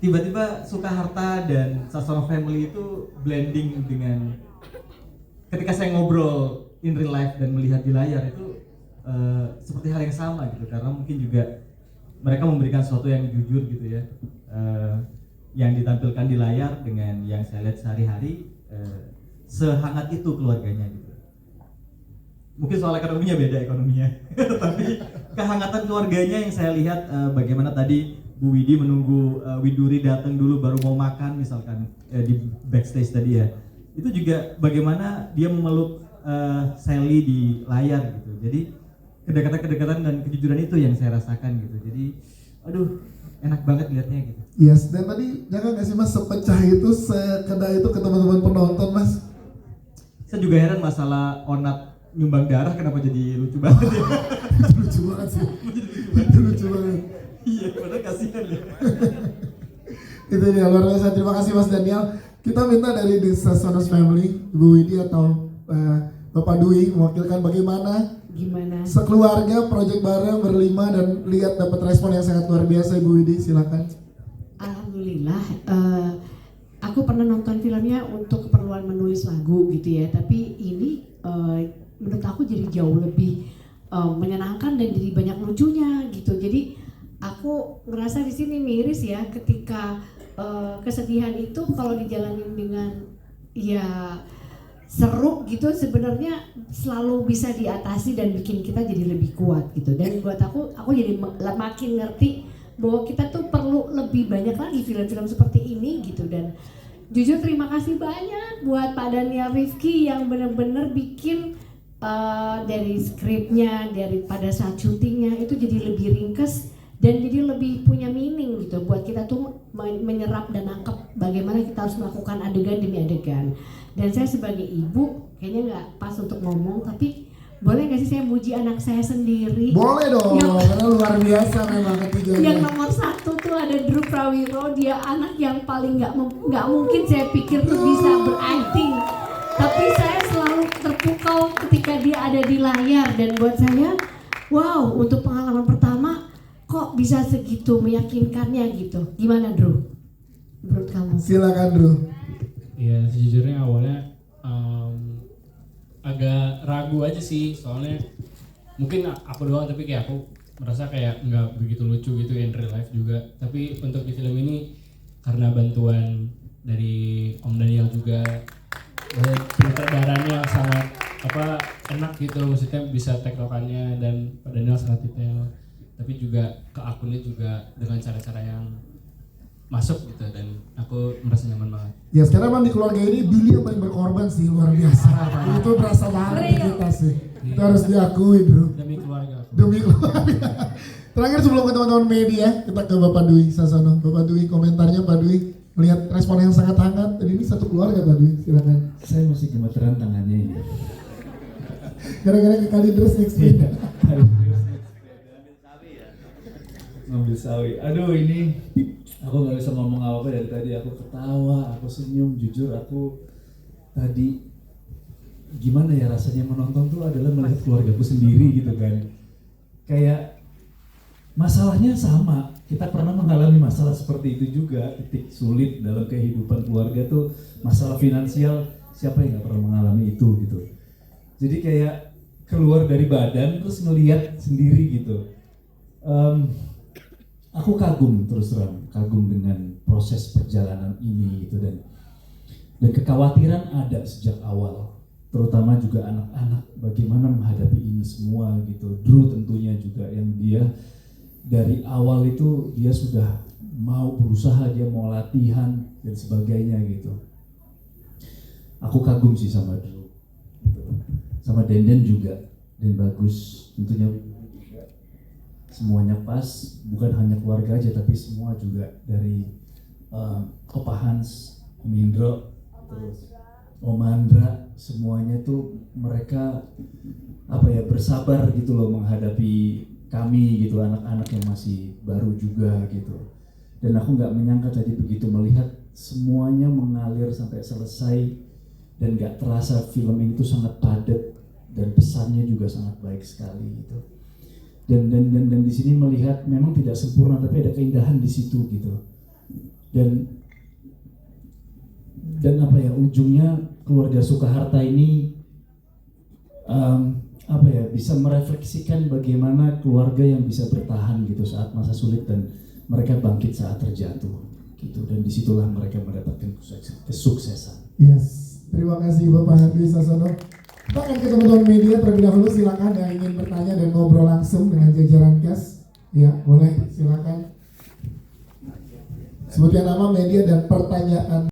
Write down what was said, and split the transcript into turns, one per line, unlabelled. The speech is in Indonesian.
tiba-tiba Sukaharta dan Sasono Family itu blending dengan ketika saya ngobrol in real life dan melihat di layar itu seperti hal yang sama gitu, karena mungkin juga mereka memberikan sesuatu yang jujur gitu ya, yang ditampilkan di layar dengan yang saya lihat sehari-hari, sehangat itu keluarganya gitu. Mungkin soal ekonominya beda ekonominya, tapi kehangatan keluarganya yang saya lihat, bagaimana tadi Bu Widi menunggu Widuri datang dulu baru mau makan misalkan di backstage tadi ya, itu juga bagaimana dia memeluk Sally di layar gitu. Jadi kedekatan dan kejujuran itu yang saya rasakan gitu. Jadi aduh enak banget liatnya gitu.
Yes, dan tadi jangan nggak sih Mas sepecah itu, sekeda itu ke teman-teman penonton Mas?
Saya juga heran masalah Onat nyumbang darah kenapa jadi lucu banget ya.
Itu lucu banget sih. Itu lucu banget.
Iya, padahal kasihan ya.
Itu dia, luar biasa. Terima kasih Mas Daniel. Kita minta dari The Sasonos Family, Ibu Widi atau Bapak Dwi mewakilkan bagaimana sekeluarga project bareng berlima dan lihat dapat respon yang sangat luar biasa. Ibu Widi silakan.
Alhamdulillah, aku pernah nonton filmnya untuk keperluan menulis lagu gitu ya, tapi ini menurut aku jadi jauh lebih menyenangkan dan jadi banyak lucunya gitu. Jadi aku ngerasa di sini miris ya, ketika kesedihan itu kalau dijalanin dengan ya seru gitu sebenarnya selalu bisa diatasi dan bikin kita jadi lebih kuat gitu. Dan buat aku jadi makin ngerti bahwa kita tuh perlu lebih banyak lagi film-film seperti ini gitu. Dan jujur terima kasih banyak buat Pak Daniel Rifki yang benar-benar bikin dari skripnya, daripada saat syutingnya itu jadi lebih ringkes dan jadi lebih punya meaning gitu buat kita tuh menyerap dan nangkep bagaimana kita harus melakukan adegan demi adegan. Dan saya sebagai ibu kayaknya nggak pas untuk ngomong, tapi boleh nggak sih saya muji anak saya sendiri?
Boleh dong, karena luar biasa memang ketiganya.
Yang nomor 1 tuh ada Drew Prawiro, dia anak yang paling nggak mungkin saya pikir tuh bisa berakting, tapi saya selalu terpukau ketika dia ada di layar. Dan buat saya, wow, untuk pengalaman pertama kok bisa segitu meyakinkannya gitu. Gimana Drew? Menurut kamu?
Silakan Drew.
Ya sejujurnya awalnya agak ragu aja sih, soalnya mungkin aku doang tapi kayak aku merasa kayak nggak begitu lucu gitu in real life juga. Tapi untuk di film ini karena bantuan dari Om Daniel juga, penyutradaranya sangat enak gitu, maksudnya bisa tektokannya, dan Pak Daniel sangat detail. Tapi juga ke akunnya juga dengan cara-cara yang masuk gitu, dan aku merasa nyaman banget.
Ya sekarang memang di keluarga ini Billy yang paling berkorban sih, luar biasa. Itu berasa banget di kita sih. Itu harus diakui Bro.
Demi keluarga aku.
Demi keluarga. Terakhir sebelum ke teman-teman media, kita ke Bapak Dwi Sasono. Bapak Dwi, komentarnya Pak Dwi melihat respon yang sangat hangat. Dan ini satu keluarga Pak Dwi, silakan.
Saya masih gemeteran tangannya ini.
Gara-gara ke Kalidres next week.
Ngambil sawi. Aduh ini aku nggak bisa ngomong apa-apa dari tadi. Aku ketawa, aku senyum. Jujur aku tadi gimana ya rasanya menonton tuh adalah melihat keluargaku sendiri gitu kan. Kayak masalahnya sama. Kita pernah mengalami masalah seperti itu juga. Titik sulit dalam kehidupan keluarga tuh masalah finansial. Siapa yang nggak pernah mengalami itu gitu. Jadi kayak keluar dari badan terus ngelihat sendiri gitu. Aku kagum, terus terang kagum dengan proses perjalanan ini gitu, dan kekhawatiran ada sejak awal, terutama juga anak-anak bagaimana menghadapi ini semua gitu. Drew tentunya juga yang dia dari awal itu dia sudah mau berusaha, dia mau latihan dan sebagainya gitu. Aku kagum sih sama Drew gitu. Sama Denden juga, dan bagus tentunya. Semuanya pas, bukan hanya keluarga aja tapi semua juga dari Opa Hans, Om Indro, terus Om Andra, semuanya tuh mereka bersabar gitu loh menghadapi kami gitu, anak-anak yang masih baru juga gitu. Dan aku nggak menyangka tadi begitu melihat semuanya mengalir sampai selesai dan nggak terasa film ini tuh sangat padat dan pesannya juga sangat baik sekali gitu. Dan di sini melihat memang tidak sempurna tapi ada keindahan di situ gitu. dan apa ya, ujungnya keluarga Sukaharta ini apa ya, bisa merefleksikan bagaimana keluarga yang bisa bertahan gitu saat masa sulit dan mereka bangkit saat terjatuh gitu, dan disitulah mereka mendapatkan kesuksesan.
Yes, terima kasih Bapak Dwi Sasono. Kita akan ke teman-teman media terlebih dahulu, silakan yang ingin bertanya dan ngobrol langsung dengan jajaran KES. Ya, boleh silakan. Sebutkan nama, media, dan pertanyaan.